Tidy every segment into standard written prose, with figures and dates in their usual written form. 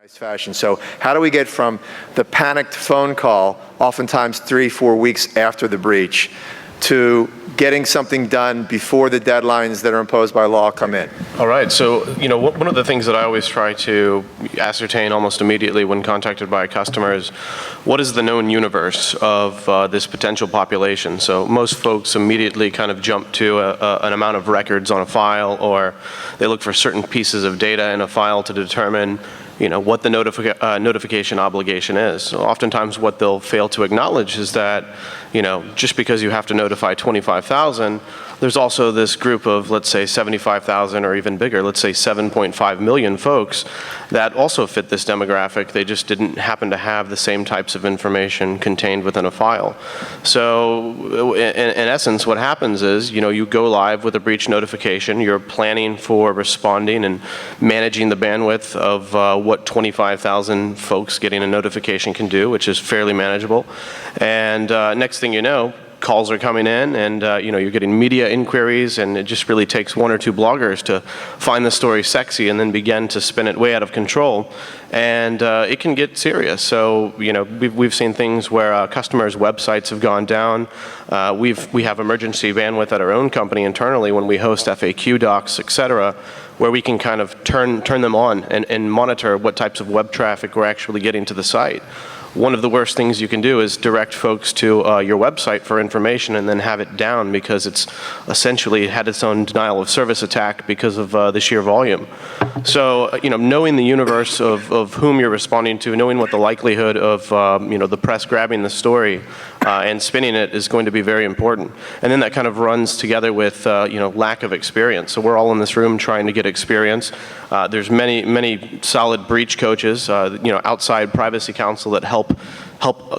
Fashion. So how do we get from the panicked phone call, oftentimes 3-4 weeks after the breach, to getting something done before the deadlines that are imposed by law come in? All right, so one of the things that I always try to ascertain almost immediately when contacted by a customer is what is the known universe of this potential population. So most folks immediately kind of jump to an amount of records on a file, or they look for certain pieces of data in a file to determine what the notification obligation is. So oftentimes what they'll fail to acknowledge is that, just because you have to notify 25,000, there's also this group of, let's say, 75,000 or even bigger, let's say 7.5 million folks that also fit this demographic. They just didn't happen to have the same types of information contained within a file. So in essence, what happens is, you go live with a breach notification, you're planning for responding and managing the bandwidth of what 25,000 folks getting a notification can do, which is fairly manageable. And next thing you know, calls are coming in, and you're getting media inquiries, and it just really takes 1 or 2 bloggers to find the story sexy and then begin to spin it way out of control, and it can get serious. So we've seen things where customers' websites have gone down. We have emergency bandwidth at our own company internally when we host FAQ docs, etc., where we can kind of turn them on and monitor what types of web traffic we're actually getting to the site. One of the worst things you can do is direct folks to your website for information and then have it down because it's essentially had its own denial of service attack because of the sheer volume. So, knowing the universe of whom you're responding to, knowing what the likelihood of, the press grabbing the story and spinning it is going to be very important. And then that kind of runs together with, lack of experience. So we're all in this room trying to get experience. There's many solid breach coaches, outside privacy counsel that help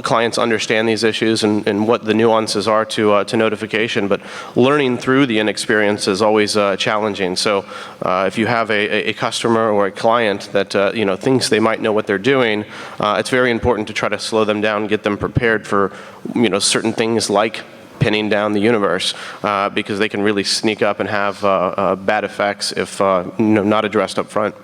clients understand these issues and what the nuances are to notification, but learning through the inexperience is always challenging. So if you have a customer or a client that thinks they might know what they're doing, it's very important to try to slow them down, get them prepared for certain things like pinning down the universe, because they can really sneak up and have bad effects if not addressed up front.